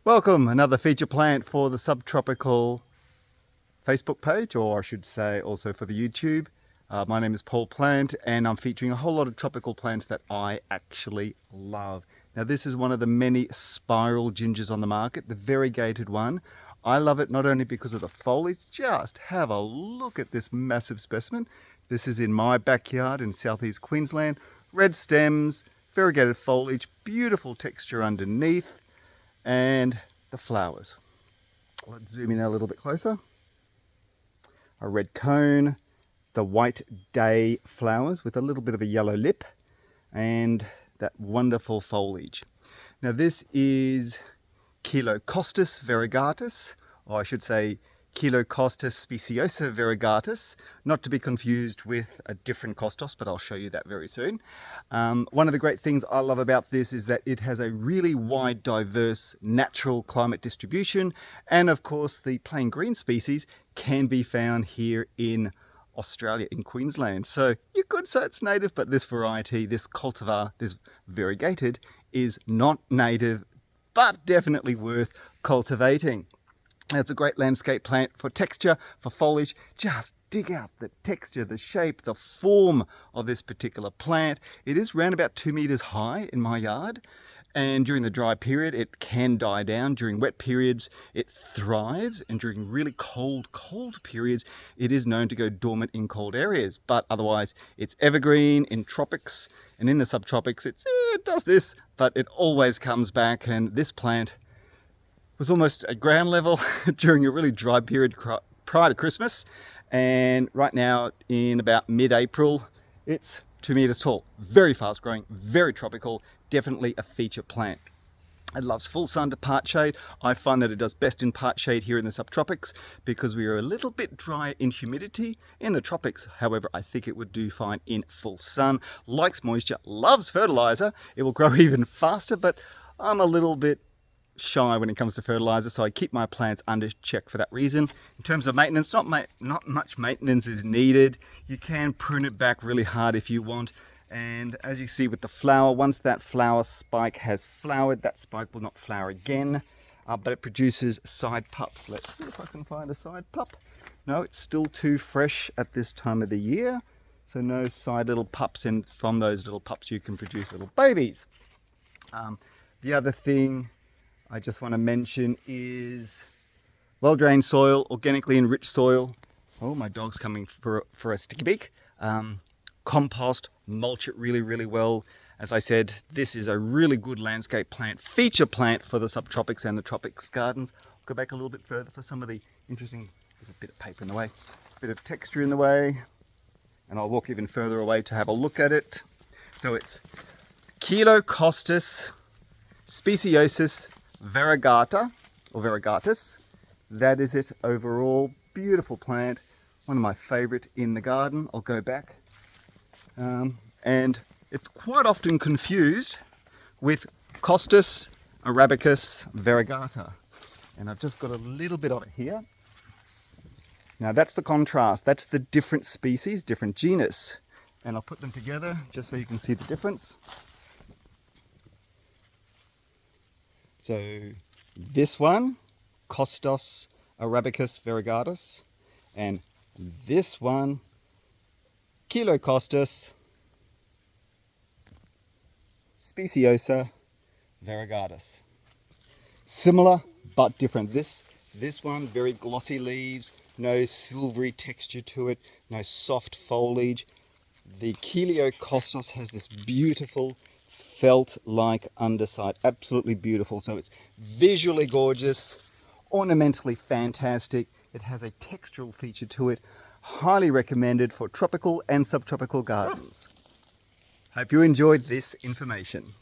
Welcome, another feature plant for the subtropical Facebook page, or I should say also for the YouTube. My name is Paul Plant and I'm featuring a whole lot of tropical plants that I actually love. Now this is one of the many spiral gingers on the market, the variegated one. I love it not only because of the foliage, just have a look at this massive specimen. This is in my backyard in southeast Queensland. Red stems, variegated foliage, beautiful texture underneath. And the flowers. Let's zoom in a little bit closer. A red cone, the white day flowers with a little bit of a yellow lip, and that wonderful foliage. Now this is Cheilocostus variegatus, or I should say Cheilocostus speciosus Variegata, not to be confused with a different costus, but I'll show you that very soon. One of the great things I love about this is that it has a really wide, diverse natural climate distribution, and of course the plain green species can be found here in Australia, in Queensland. So you could say it's native, but this variety, this cultivar, this variegated, is not native, but definitely worth cultivating. It's a great landscape plant for texture, for foliage. Just dig out the texture, the shape, the form of this particular plant. It is around about 2 meters high in my yard. And during the dry period, it can die down. During wet periods, it thrives. And during really cold periods, it is known to go dormant in cold areas. But otherwise, it's evergreen in tropics. And in the subtropics, it does this, but it always comes back. And this plant was almost at ground level during a really dry period prior to Christmas, and right now in about mid-April it's 2 meters tall, very fast growing, very tropical, definitely a feature plant. It loves full sun to part shade. I find that it does best in part shade here in the subtropics because we are a little bit dry in humidity. In the tropics, however, I think it would do fine in full sun. Likes moisture, loves fertilizer. It will grow even faster, but I'm a little bit shy when it comes to fertilizer, so I keep my plants under check for that reason. In terms of maintenance, not much maintenance is needed. You can prune it back really hard if you want, and as you see with the flower, once that flower spike has flowered, that spike will not flower again, but it produces side pups. Let's see if I can find a side pup. No, it's still too fresh at this time of the year, so no side little pups, and from those little pups you can produce little babies. The other thing I just want to mention is well-drained soil, organically enriched soil. Oh, my dog's coming for a sticky beak. Compost, mulch it really well. As I said, this is a really good landscape plant, feature plant for the subtropics and the tropics gardens. I'll go back a little bit further for some of the interesting, there's a bit of paper in the way, a bit of texture in the way, and I'll walk even further away to have a look at it. So it's Cheilocostus speciosus Variegata, or Variegatus. That is it overall. Beautiful plant, one of my favorite in the garden. I'll go back. And it's quite often confused with Costus, arabicus, Variegata. And I've just got a little bit of it here. Now that's the contrast. That's the different species, different genus. And I'll put them together just so you can see the difference. So this one, Costus arabicus variegatus, and this one, Cheilocostus speciosus Variegatus. Similar but different. This one, very glossy leaves, no silvery texture to it, no soft foliage. The Cheilocostus has this beautiful felt-like underside, absolutely beautiful. So it's visually gorgeous, ornamentally fantastic. It has a textural feature to it, highly recommended for tropical and subtropical gardens. Hope you enjoyed this information.